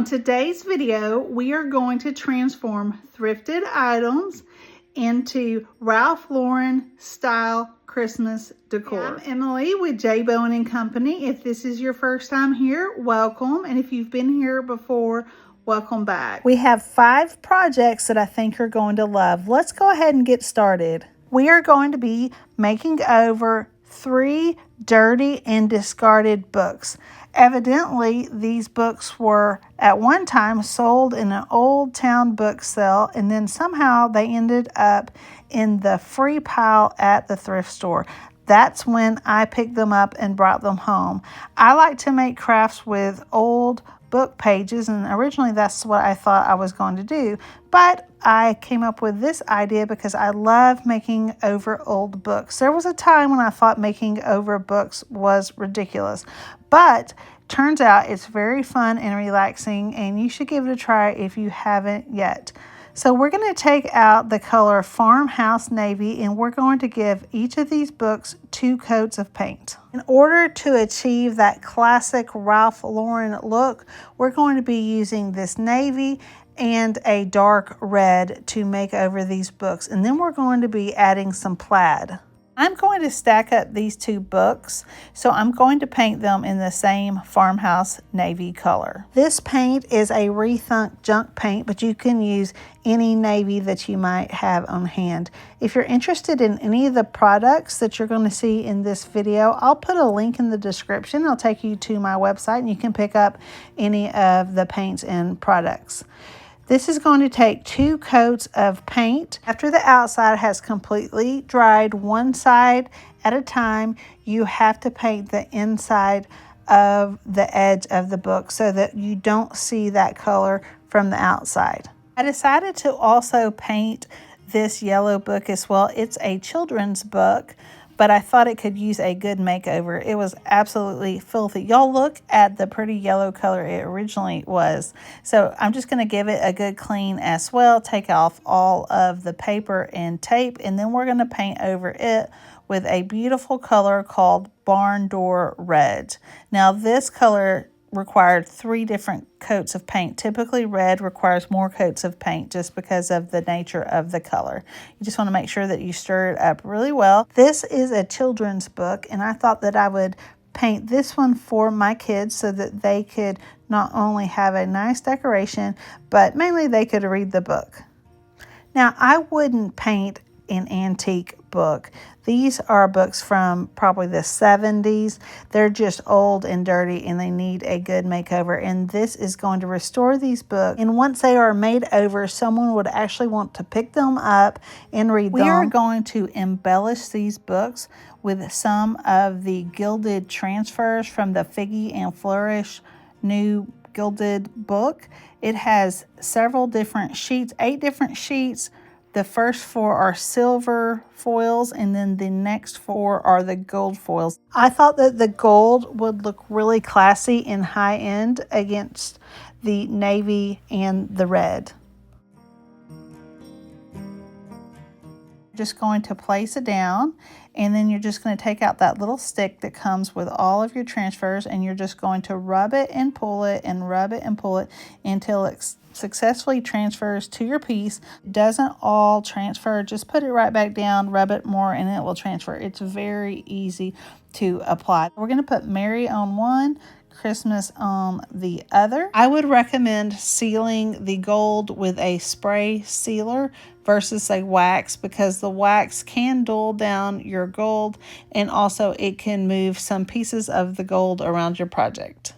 On today's video, we are going to transform thrifted items into Ralph Lauren style Christmas decor. I'm Emily with J. Bowen & Company. If this is your first time here, welcome. And if you've been here before, welcome back. We have 5 projects that I think you're going to love. Let's go ahead and get started. We are going to be making over 3 dirty and discarded books. Evidently, these books were at one time sold in an old town book sale, and then somehow they ended up in the free pile at the thrift store. That's when I picked them up and brought them home. I like to make crafts with old book pages, and originally that's what I thought I was going to do, but I came up with this idea because I love making over old books. There was a time when I thought making over books was ridiculous, but turns out it's very fun and relaxing, and you should give it a try if you haven't yet. So we're going to take out the color Farmhouse Navy, and we're going to give each of these books 2 coats of paint. In order to achieve that classic Ralph Lauren look, we're going to be using this navy and a dark red to make over these books. And then we're going to be adding some plaid. I'm going to stack up these 2 books, so I'm going to paint them in the same Farmhouse Navy color. This paint is a rethunk junk paint, but you can use any navy that you might have on hand. If you're interested in any of the products that you're going to see in this video, I'll put a link in the description. It'll take you to my website, and you can pick up any of the paints and products. This is going to take 2 coats of paint. After the outside has completely dried one side at a time, you have to paint the inside of the edge of the book so that you don't see that color from the outside. I decided to also paint this yellow book as well. It's a children's book, but I thought it could use a good makeover. It was absolutely filthy. Y'all look at the pretty yellow color it originally was. So I'm just going to give it a good clean as well. Take off all of the paper and tape, and then we're going to paint over it with a beautiful color called Barn Door Red. Now this color required 3 different coats of paint. Typically red requires more coats of paint just because of the nature of the color. You just want to make sure that you stir it up really well. This is a children's book, and I thought that I would paint this one for my kids so that they could not only have a nice decoration, but mainly they could read the book. Now, I wouldn't paint an antique book. These are books from probably the 70s. They're just old and dirty, and they need a good makeover, and this is going to restore these books. And once they are made over, someone would actually want to pick them up and read them. We are going to embellish these books with some of the gilded transfers from the Figgy and Flourish new gilded book. It has several different sheets, 8 different sheets. The first 4 are silver foils, and then the next 4 are the gold foils. I thought that the gold would look really classy and high-end against the navy and the red. Just going to place it down, and then you're just going to take out that little stick that comes with all of your transfers, and you're just going to rub it and pull it and rub it and pull it until it's successfully transfers to your piece. It doesn't all transfer, just put it right back down, rub it more, and it will transfer. It's very easy to apply. We're going to put Merry on one, Christmas on the other. I would recommend sealing the gold with a spray sealer versus a wax, because the wax can dull down your gold, and also it can move some pieces of the gold around your project.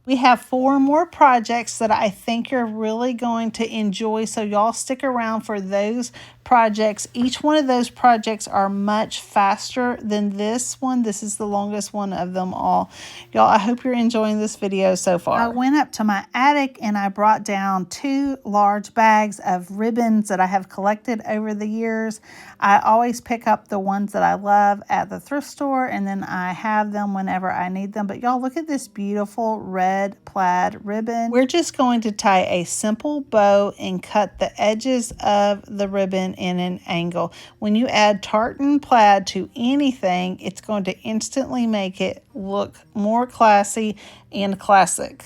We have 4 more projects that I think you're really going to enjoy, so y'all stick around for those projects. Each one of those projects are much faster than this one. This is the longest one of them all. Y'all, I hope you're enjoying this video so far. I went up to my attic and I brought down 2 large bags of ribbons that I have collected over the years. I always pick up the ones that I love at the thrift store, and then I have them whenever I need them. But y'all, look at this beautiful red plaid ribbon. We're just going to tie a simple bow and cut the edges of the ribbon in an angle. When you add tartan plaid to anything, it's going to instantly make it look more classy and classic.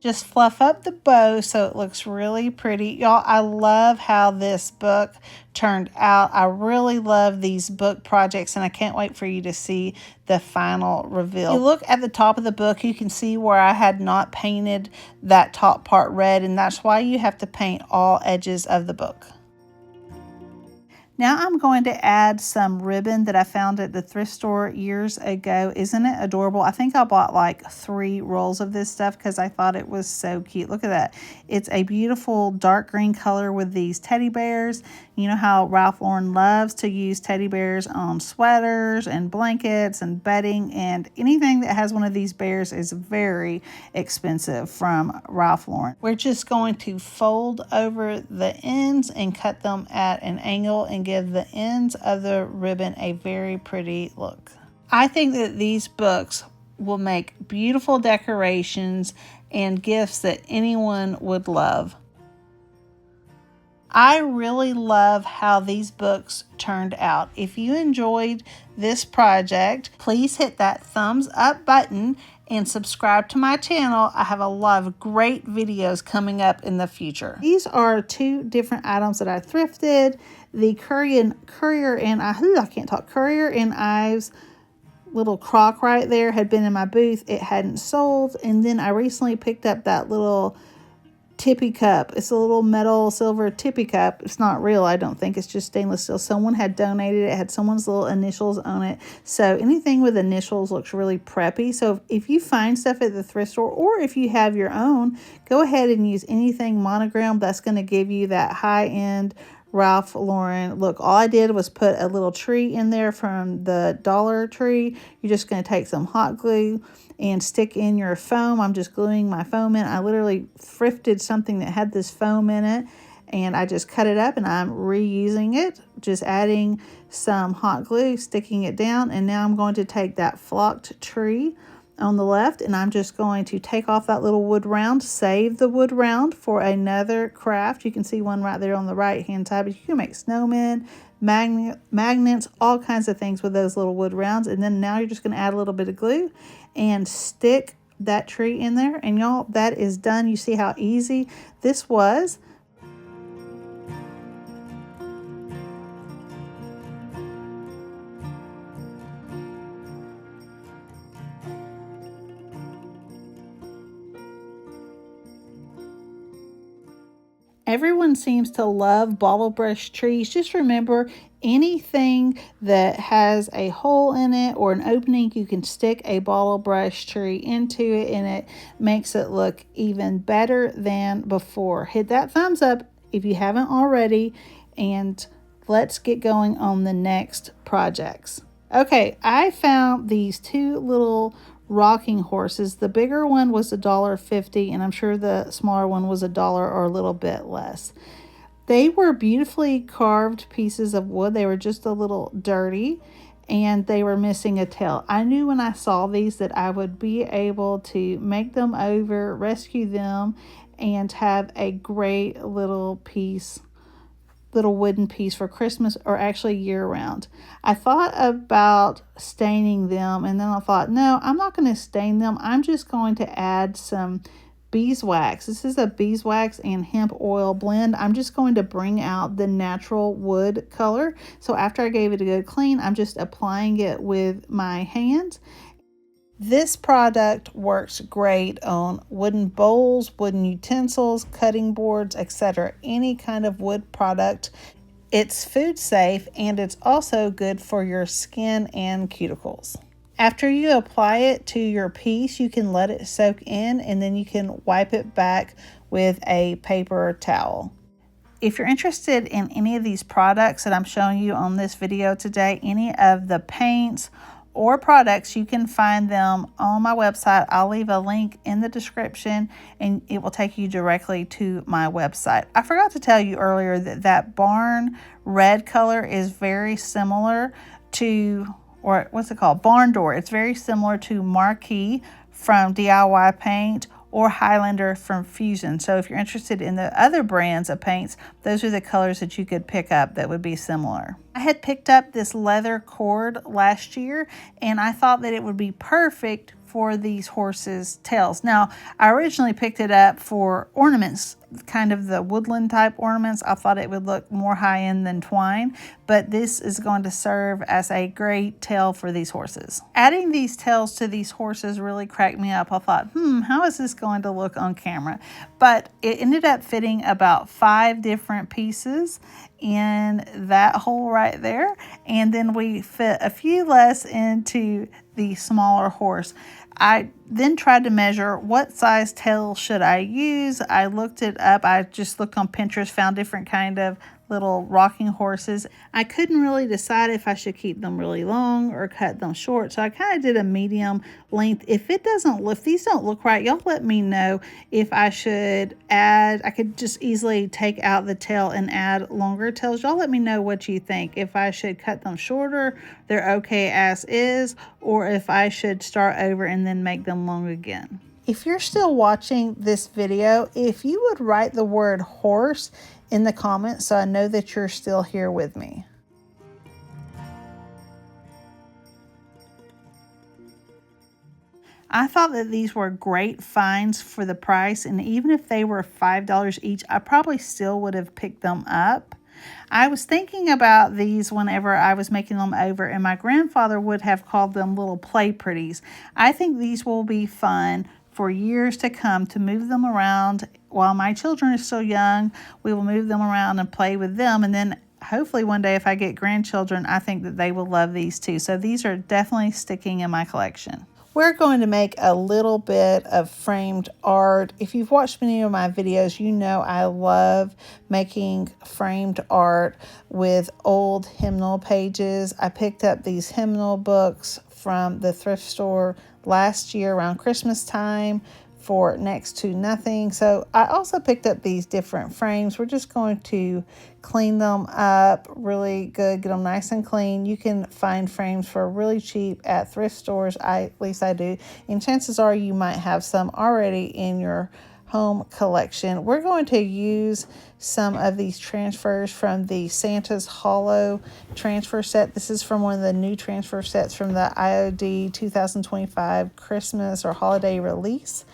Just fluff up the bow so it looks really pretty. Y'all, I love how this book turned out. I really love these book projects, and I can't wait for you to see the final reveal. You look at the top of the book, you can see where I had not painted that top part red, and that's why you have to paint all edges of the book. Now I'm going to add some ribbon that I found at the thrift store years ago. Isn't it adorable? I think I bought like 3 rolls of this stuff because I thought it was so cute. Look at that. It's a beautiful dark green color with these teddy bears. You know how Ralph Lauren loves to use teddy bears on sweaters and blankets and bedding, and anything that has one of these bears is very expensive from Ralph Lauren. We're just going to fold over the ends and cut them at an angle and give the ends of the ribbon a very pretty look. I think that these books will make beautiful decorations and gifts that anyone would love. I really love how these books turned out. If you enjoyed this project, please hit that thumbs up button and subscribe to my channel. I have a lot of great videos coming up in the future. These are 2 different items that I thrifted. The Courier and Ives little crock right there had been in my booth. It hadn't sold. And then I recently picked up that little tippy cup. It's a little metal silver tippy cup. It's not real, I don't think. It's just stainless steel. Someone had donated it. It had someone's little initials on it. So anything with initials looks really preppy. So if you find stuff at the thrift store, or if you have your own, go ahead and use anything monogrammed. That's going to give you that high-end Ralph Lauren look. All I did was put a little tree in there from the Dollar Tree. You're just going to take some hot glue and stick in your foam. I'm just gluing my foam in. I literally thrifted something that had this foam in it, and I just cut it up and I'm reusing it, just adding some hot glue, sticking it down. And now I'm going to take that flocked tree on the left, and I'm just going to take off that little wood round, save the wood round for another craft. You can see one right there on the right hand side, but you can make snowmen, magnets, all kinds of things with those little wood rounds. And then now you're just going to add a little bit of glue and stick that tree in there, and y'all, that is done. You see how easy this was. Everyone seems to love bottle brush trees. Just remember, anything that has a hole in it or an opening, you can stick a bottle brush tree into it, and it makes it look even better than before. Hit that thumbs up if you haven't already, and let's get going on the next projects. Okay, I found these 2 little rocking horses. The bigger one was $1.50, and I'm sure the smaller one was $1 or a little bit less. They were beautifully carved pieces of wood. They were just a little dirty, and they were missing a tail. I knew when I saw these that I would be able to make them over, rescue them, and have a great little wooden piece for Christmas, or actually year round. I thought about staining them, and then I thought, no, I'm not going to stain them. I'm just going to add some beeswax. This is a beeswax and hemp oil blend. I'm just going to bring out the natural wood color. So after I gave it a good clean, I'm just applying it with my hands. This product works great on wooden bowls, wooden utensils, cutting boards, etc. Any kind of wood product. It's food safe, and it's also good for your skin and cuticles. After you apply it to your piece, you can let it soak in, and then you can wipe it back with a paper towel. If you're interested in any of these products that I'm showing you on this video today, any of the paints or products, you can find them on my website. I'll leave a link in the description, and it will take you directly to my website. I forgot to tell you earlier that that barn red color is very similar to, or what's it called? Barn door. It's very similar to Marquee from DIY Paint, or Highlander from Fusion. So if you're interested in the other brands of paints, those are the colors that you could pick up that would be similar. I had picked up this leather cord last year, and I thought that it would be perfect for these horses' tails. Now, I originally picked it up for ornaments, kind of the woodland type ornaments. I thought it would look more high-end than twine, but this is going to serve as a great tail for these horses. Adding these tails to these horses really cracked me up. I thought, how is this going to look on camera? But it ended up fitting about 5 different pieces in that hole right there, and then we fit a few less into the smaller horse. I then tried to measure what size tail should I use. I looked it up. I just looked on Pinterest, found different kind of little rocking horses. I couldn't really decide if I should keep them really long or cut them short, so I kind of did a medium length. If these don't look right, y'all let me know if I should add. I could just easily take out the tail and add longer tails. Y'all let me know what you think. If I should cut them shorter, they're okay as is, or if I should start over and then make them long again. If you're still watching this video, if you would write the word horse in the comments so I know that you're still here with me. I thought that these were great finds for the price, and even if they were $5 each, I probably still would have picked them up. I was thinking about these whenever I was making them over, and my grandfather would have called them little play pretties. I think these will be fun for years to come to move them around. While my children are still young, we will move them around and play with them, and then hopefully one day if I get grandchildren, I think that they will love these too. So these are definitely sticking in my collection. We're going to make a little bit of framed art. If you've watched many of my videos, you know I love making framed art with old hymnal pages. I picked up these hymnal books from the thrift store last year around Christmas time for next to nothing. So I also picked up these different frames. We're just going to clean them up really good, get them nice and clean. You can find frames for really cheap at thrift stores. At least I do. And chances are you might have some already in your home collection. We're going to use some of these transfers from the Santa's Hollow transfer set. This is from one of the new transfer sets from the IOD 2025 Christmas or holiday release.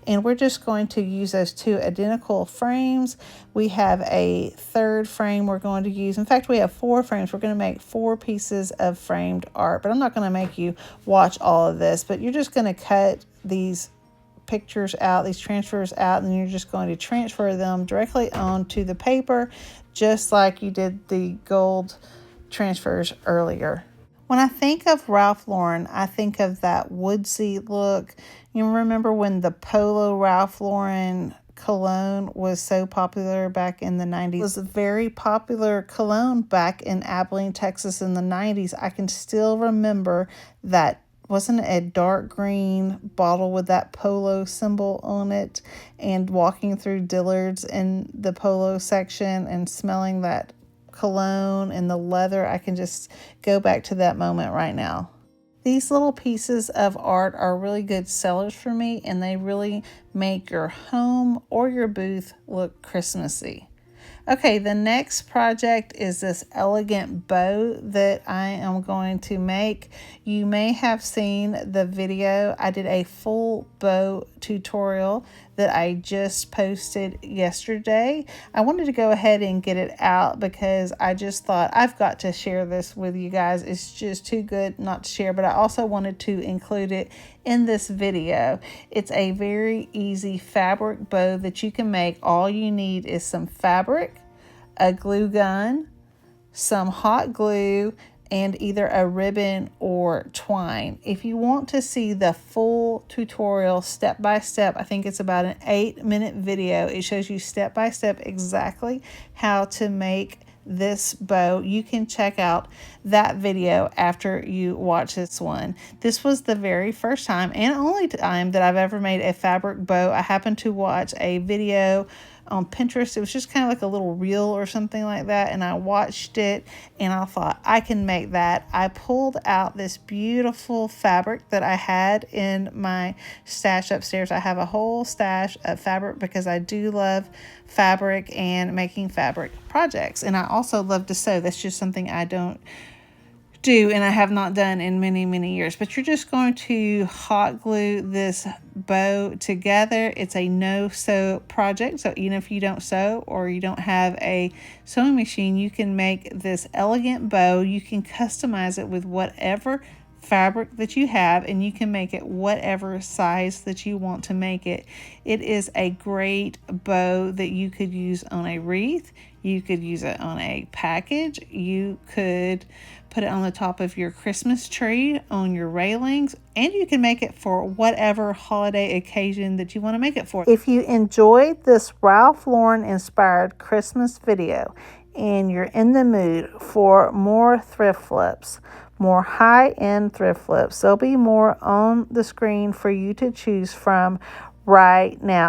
And we're just going to use those 2 identical frames. We have a 3rd frame we're going to use. In fact, we have 4 frames. We're going to make 4 pieces of framed art, but I'm not going to make you watch all of this, but you're just going to cut these pictures out, these transfers out, and you're just going to transfer them directly onto the paper, just like you did the gold transfers earlier. When I think of Ralph Lauren, I think of that woodsy look. You remember when the Polo Ralph Lauren cologne was so popular back in the 90s. It was a very popular cologne back in Abilene, Texas in the 90s. I can still remember that. Wasn't it a dark green bottle with that Polo symbol on it, and walking through Dillard's in the Polo section and smelling that cologne and the leather? I can just go back to that moment right now. These little pieces of art are really good sellers for me, and they really make your home or your booth look Christmassy. Okay, the next project is this elegant bow that I am going to make. You may have seen the video. I did a full bow tutorial that I just posted yesterday. I wanted to go ahead and get it out because I just thought I've got to share this with you guys. It's just too good not to share, but I also wanted to include it in this video. It's a very easy fabric bow that you can make. All you need is some fabric, a glue gun, some hot glue, and either a ribbon or twine. If you want to see the full tutorial step by step, I think it's about an 8-minute video. It shows you step by step exactly how to make this bow. You can check out that video after you watch this one. This was the very first time and only time that I've ever made a fabric bow. I happened to watch a video on Pinterest. It was just kind of like a little reel or something like that, and I watched it and I thought I can make that. I pulled out this beautiful fabric that I had in my stash upstairs. I have a whole stash of fabric because I do love fabric and making fabric projects, and I also love to sew. That's just something I don't do, and I have not done in many, many years, but you're just going to hot glue this bow together. It's a no-sew project, so even if you don't sew or you don't have a sewing machine, you can make this elegant bow. You can customize it with whatever fabric that you have, and you can make it whatever size that you want to make it. It is a great bow that you could use on a wreath. You could use it on a package. You could put it on the top of your Christmas tree, on your railings, and you can make it for whatever holiday occasion that you want to make it for. If you enjoyed this Ralph Lauren inspired Christmas video and you're in the mood for more thrift flips, more high-end thrift flips, there'll be more on the screen for you to choose from right now.